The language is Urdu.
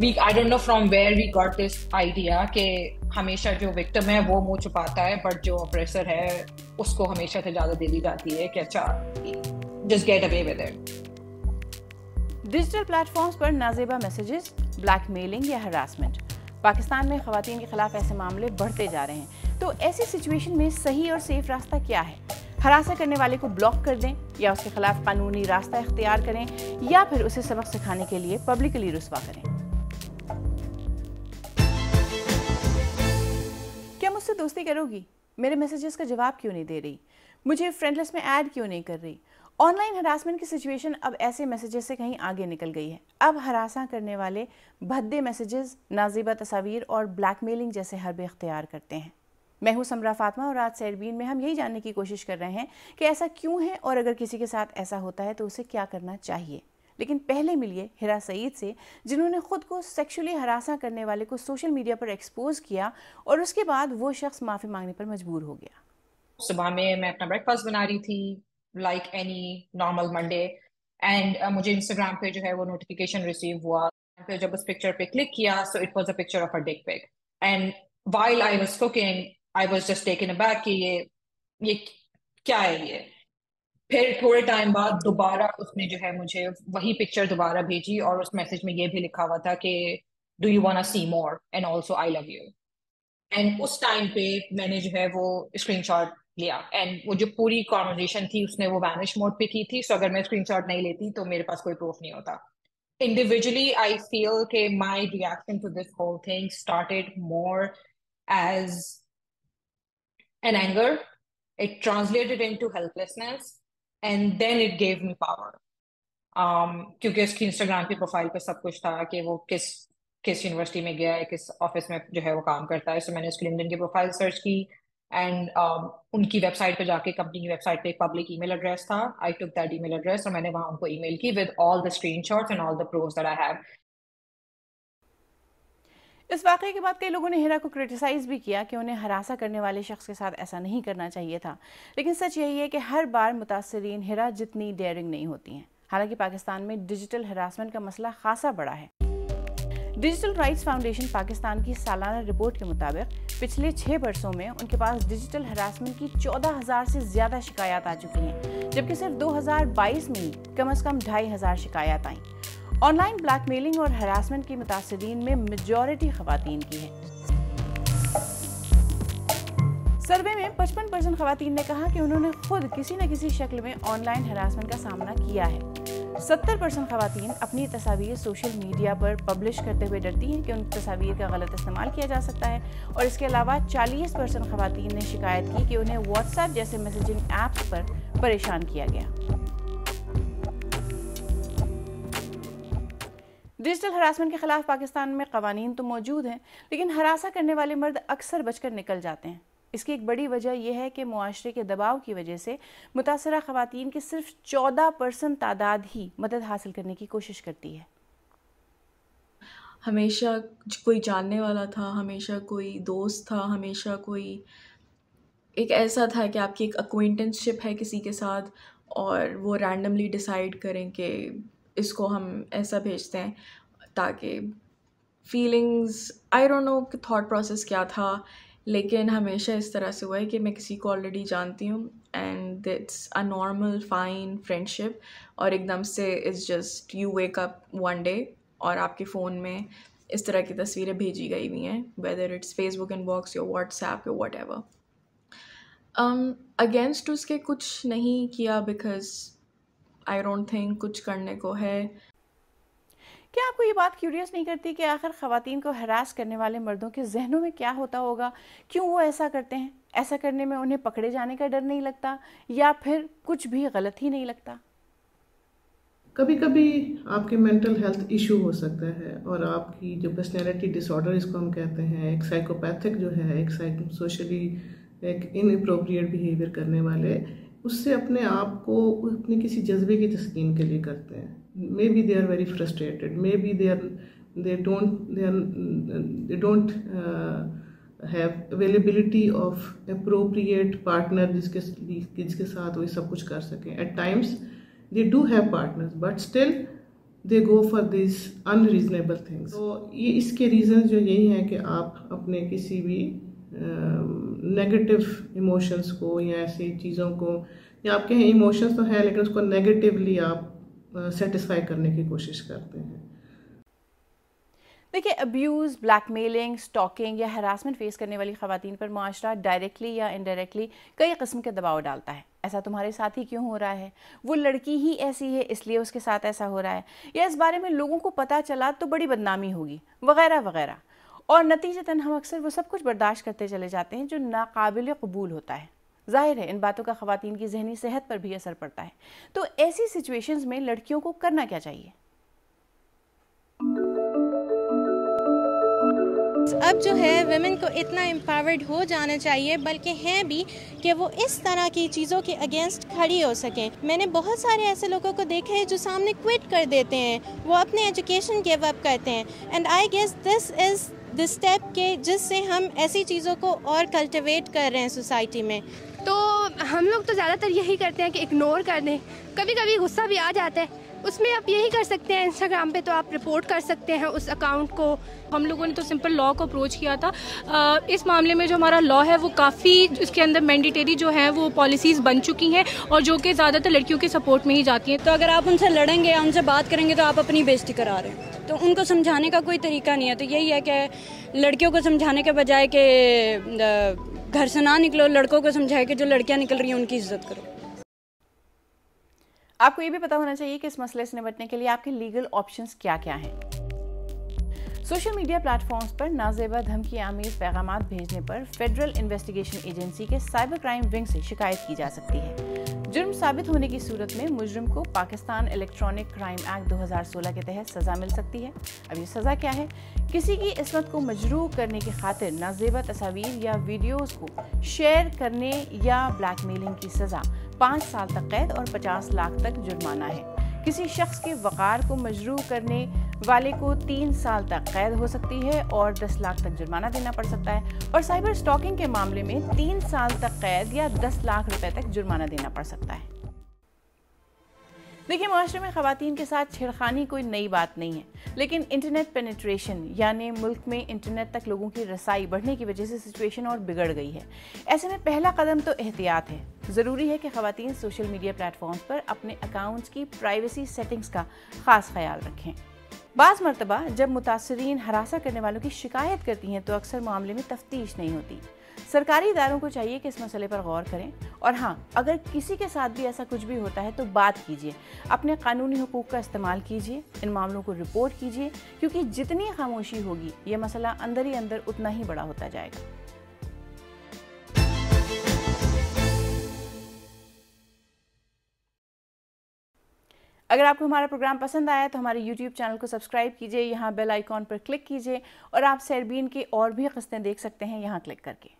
I don't know from where we got this idea کہ ہمیشہ جو وکٹم ہے وہ منہ چھپاتا ہے بٹ جو اپریسر ہے اس کو ہمیشہ سے زیادہ دے دی جاتی ہے کہ اچھا just get away with it. Digital پلیٹ فارمز پر نازیبہ میسیجز، بلیک میلنگ یا ہراسمنٹ، پاکستان میں خواتین کے خلاف ایسے معاملے بڑھتے جا رہے ہیں، تو ایسی سچویشن میں صحیح اور سیف راستہ کیا ہے؟ ہراساں کرنے والے کو بلاک کر دیں یا اس کے خلاف قانونی راستہ اختیار کریں یا پھر اسے سبق سکھانے کے لیے پبلکلی رسوا کریں؟ کیا مجھ سے دوستی کرو گی؟ میرے میسیجز کا جواب کیوں نہیں دے رہی؟ مجھے فرینڈ لسٹ میں ایڈ کیوں نہیں کر رہی؟ آن لائن ہراسمنٹ کی سچویشن اب ایسے میسیجز سے کہیں آگے نکل گئی ہے. اب ہراساں کرنے والے بھدے میسیجز، نازیبہ تصاویر اور بلیک میلنگ جیسے حربے اختیار کرتے ہیں. میں ہوں سمرا فاطمہ اور آج سیربین میں ہم یہی جاننے کی کوشش کر رہے ہیں کہ ایسا کیوں ہے اور اگر کسی کے ساتھ ایسا ہوتا ہے تو اسے کیا کرنا چاہیے. لیکن پہلے ملیے ہرا سعید سے، جنہوں نے خود کو سیکشولی ہراساں کرنے والے کو سوشل میڈیا پر ایکسپوز کیا اور اس کے بعد وہ شخص معافی مانگنے پر مجبور ہو گیا. صبح میں اپنا بریک فاسٹ بنا رہی تھی like any normal Monday and مجھے انسٹاگرام پہ جو ہے وہ نوٹیفیکیشن ریسیو ہوا. پھر جب اس پکچر پہ کلک کیا so it was a picture of a dick pic and while I was cooking I was just taken aback کہ یہ کیا ہے یہ. پھر تھوڑے ٹائم بعد دوبارہ اس نے جو ہے مجھے وہی پکچر دوبارہ بھیجی اور اس میسج میں یہ بھی لکھا ہوا تھا کہ do you want see more and also I love you. And اس ٹائم پہ میں نے جو ہے وہ اسکرین شاٹ لیا اینڈ وہ جو پوری کانورزیشن تھی اس نے وہ وینش موڈ پہ کی تھی. سو اگر میں اسکرین شاٹ نہیں لیتی تو میرے پاس کوئی پروف نہیں ہوتا. Individually I feel کہ my reaction to this whole thing started more as an anger. It translated into helplessness and then it gave me power. کیونکہ اس کی انسٹاگرام کی پروفائل پہ سب کچھ تھا کہ وہ کس یونیورسٹی میں گیا ہے، کس آفس میں جو ہے وہ کام کرتا ہے. سو میں نے اس کی لنکڈن کی پروفائل سرچ کی اینڈ ان کی ویب سائٹ پہ جا کے کمپنی کی ویب سائٹ پہ ایک پبلک ای میل ایڈریس تھا. آئی took that E mail address اور میں نے وہاں ان کو ای میل کی with all the screenshots and all the proofs that I have. اس واقعے کے بعد کئی لوگوں نے ہیرا کو کرٹیسائز بھی کیا کہ انہیں ہراساں کرنے والے شخص کے ساتھ ایسا نہیں کرنا چاہیے تھا. لیکن سچ یہی ہے کہ ہر بار متاثرین ہیرا جتنی ڈیئرنگ نہیں ہوتی ہیں. حالانکہ پاکستان میں ڈیجیٹل ہراسمنٹ کا مسئلہ خاصا بڑا ہے. ڈیجیٹل رائٹس فاؤنڈیشن پاکستان کی سالانہ رپورٹ کے مطابق پچھلے 6 برسوں میں ان کے پاس ڈیجیٹل ہراسمنٹ کی 14,000 سے زیادہ شکایات آ چکی ہیں، جبکہ صرف 2022 میں ہی کم از کم 2,500 شکایات آئیں. آن لائن بلیک میلنگ اور ہراسمنٹ کی متاثرین میں میجورٹی خواتین کی ہے. سروے میں 55% خواتین نے کہا کہ انہوں نے خود کسی نہ کسی شکل میں آن لائن ہراسمنٹ کا سامنا کیا ہے. 70% خواتین اپنی تصاویر سوشل میڈیا پر پبلش کرتے ہوئے ڈرتی ہیں کہ ان تصاویر کا غلط استعمال کیا جا سکتا ہے. اور اس کے علاوہ 40% خواتین نے شکایت کی کہ انہیں واٹس ایپ جیسے میسیجنگ ایپس پر پریشان کیا گیا. ڈیجیٹل ہراسمنٹ کے خلاف پاکستان میں قوانین تو موجود ہیں، لیکن ہراساں کرنے والے مرد اکثر بچ کر نکل جاتے ہیں. اس کی ایک بڑی وجہ یہ ہے کہ معاشرے کے دباؤ کی وجہ سے متاثرہ خواتین کی صرف 14% تعداد ہی مدد حاصل کرنے کی کوشش کرتی ہے. ہمیشہ کوئی جاننے والا تھا، ہمیشہ کوئی دوست تھا، ہمیشہ کوئی ایک ایسا تھا کہ آپ کی ایک اکوائنٹنس شپ ہے کسی کے ساتھ اور وہ رینڈملی ڈیسائیڈ کریں کہ اس کو ہم ایسا بھیجتے ہیں تاکہ فیلنگز آئی ڈونٹ نو کہ تھاٹ پروسیس کیا تھا، لیکن ہمیشہ اس طرح سے ہوا ہے کہ میں کسی کو آلریڈی جانتی ہوں and it's a normal fine friendship اور ایک دم سے it's just you wake up one day اور آپ کے فون میں اس طرح کی تصویریں بھیجی گئی ہوئی ہیں، whether it's Facebook inbox یا واٹس ایپ یا واٹ ایور. اگینسٹ اس کے کچھ نہیں کیا بیکاز آئی ڈونٹ تھنک کچھ کرنے کو ہے. کیا آپ کو یہ بات کیوریس نہیں کرتی کہ آخر خواتین کو ہراس کرنے والے مردوں کے ذہنوں میں کیا ہوتا ہوگا؟ کیوں وہ ایسا کرتے ہیں؟ ایسا کرنے میں انہیں پکڑے جانے کا ڈر نہیں لگتا یا پھر کچھ بھی غلط ہی نہیں لگتا؟ کبھی کبھی آپ کے مینٹل ہیلتھ ایشو ہو سکتا ہے اور آپ کی جو پرسنالٹی ڈس آرڈر اس کو ہم کہتے ہیں، ایک سائیکوپیتھک جو ہے، ایک سوشلی ایک ان اپروپریٹ بیہیویئر کرنے والے، اس سے اپنے آپ کو اپنے کسی جذبے کی تسکین کے لیے کرتے ہیں. Maybe they are very frustrated, maybe they don't have availability of appropriate partner جس کے ساتھ وہ سب کچھ کر سکیں. At times they do have partners but still they go for these unreasonable things. تو یہ اس کے ریزنز جو یہی ہیں کہ آپ اپنے کسی بھی نیگیٹو ایموشنس کو یا ایسی چیزوں کو، یا آپ کے ایموشنس تو ہیں لیکن اس کو نیگیٹیولی آپ سیٹسفائی کرنے کی کوشش کرتے ہیں. دیکھیے، ابیوز، بلیک میلنگ، سٹاکنگ یا ہراسمنٹ فیس کرنے والی خواتین پر معاشرہ ڈائریکٹلی یا انڈائریکٹلی کئی قسم کے دباؤ ڈالتا ہے. ایسا تمہارے ساتھ ہی کیوں ہو رہا ہے، وہ لڑکی ہی ایسی ہے اس لیے اس کے ساتھ ایسا ہو رہا ہے، یا اس بارے میں لوگوں کو پتہ چلا تو بڑی بدنامی ہوگی، وغیرہ وغیرہ. اور نتیجتاً ہم اکثر وہ سب کچھ برداشت کرتے چلے جاتے ہیں جو ناقابل قبول ہوتا ہے. ظاہر ہے ان باتوں کا خواتین کی ذہنی صحت پر بھی اثر پڑتا ہے. تو ایسی سچویشنز میں لڑکیوں کو کرنا کیا چاہیے؟ اب جو ہے ویمن کو اتنا امپاورڈ ہو جانا چاہیے، بلکہ ہیں بھی کہ وہ اس طرح کی چیزوں کے اگینسٹ کھڑی ہو سکیں. میں نے بہت سارے ایسے لوگوں کو دیکھا ہے جو سامنے کوئٹ کر دیتے ہیں، وہ اپنے ایجوکیشن گیو اپ کرتے ہیں. And I guess this is the step کہ جس سے ہم ایسی چیزوں کو اور کلٹیویٹ کر رہے ہیں سوسائٹی میں. تو ہم لوگ تو زیادہ تر یہی کرتے ہیں کہ اگنور کر دیں. کبھی کبھی غصہ بھی آ جاتا ہے، اس میں آپ یہی کر سکتے ہیں انسٹاگرام پہ تو آپ رپورٹ کر سکتے ہیں اس اکاؤنٹ کو. ہم لوگوں نے تو سمپل لاء کو اپروچ کیا تھا. اس معاملے میں جو ہمارا لاء ہے وہ کافی اس کے اندر مینڈیٹری جو ہیں وہ پالیسیز بن چکی ہیں اور جو کہ زیادہ تر لڑکیوں کے سپورٹ میں ہی جاتی ہیں. تو اگر آپ ان سے لڑیں گے یا ان سے بات کریں گے تو آپ اپنی بےزتی کرا رہے ہیں. تو ان کو سمجھانے کا کوئی طریقہ نہیں ہے. تو یہی ہے کہ لڑکیوں کو سمجھانے کے بجائے کہ گھر سے نہ نکلو، لڑکوں کو سمجھائے کہ جو لڑکیاں نکل رہی ہیں ان کی عزت کرو. آپ کو یہ بھی پتا ہونا چاہیے کہ اس مسئلے سے نمٹنے کے لیے آپ کے لیگل آپشنز کیا کیا ہیں. سوشل میڈیا پلیٹ فارمز پر نازیبا دھمکی آمیز پیغامات بھیجنے پر فیڈرل انویسٹیگیشن ایجنسی کے سائبر کرائم ونگ سے شکایت کی جا سکتی ہے. جرم ثابت ہونے کی صورت میں مجرم کو پاکستان الیکٹرانک کرائم ایکٹ 2016 کے تحت سزا مل سکتی ہے. اب یہ سزا کیا ہے؟ کسی کی عصمت کو مجروح کرنے کی خاطر نازیبا تصاویر یا ویڈیوز کو شیئر کرنے یا بلیک میلنگ کی سزا 5 سال تک قید اور 50 لاکھ تک جرمانہ ہے. کسی شخص کے وقار کو مجروح کرنے والے کو 3 سال تک قید ہو سکتی ہے اور 10 لاکھ تک جرمانہ دینا پڑ سکتا ہے، اور سائبر سٹاکنگ کے معاملے میں 3 سال تک قید یا 10 لاکھ روپے تک جرمانہ دینا پڑ سکتا ہے. دیکھیں، معاشرے میں خواتین کے ساتھ چھیڑخانی کوئی نئی بات نہیں ہے، لیکن انٹرنیٹ پینیٹریشن یعنی ملک میں انٹرنیٹ تک لوگوں کی رسائی بڑھنے کی وجہ سے سچویشن اور بگڑ گئی ہے. ایسے میں پہلا قدم تو احتیاط ہے. ضروری ہے کہ خواتین سوشل میڈیا پلیٹ فارمز پر اپنے اکاؤنٹس کی پرائیویسی سیٹنگز کا خاص خیال رکھیں. بعض مرتبہ جب متاثرین ہراساں کرنے والوں کی شکایت کرتی ہیں تو اکثر معاملے میں تفتیش نہیں ہوتی. سرکاری اداروں کو چاہیے کہ اس مسئلے پر غور کریں، اور ہاں، اگر کسی کے ساتھ بھی ایسا کچھ بھی ہوتا ہے تو بات کیجیے، اپنے قانونی حقوق کا استعمال کیجیے، ان معاملوں کو رپورٹ کیجیے، کیونکہ جتنی خاموشی ہوگی یہ مسئلہ اندر ہی اندر اتنا ہی بڑا ہوتا جائے گا. اگر آپ کو ہمارا پروگرام پسند آیا تو ہمارے یوٹیوب چینل کو سبسکرائب کیجیے، یہاں بیل آئیکن پر کلک کیجیے، اور آپ سیربین کی اور بھی قسطیں دیکھ سکتے ہیں یہاں کلک کر کے.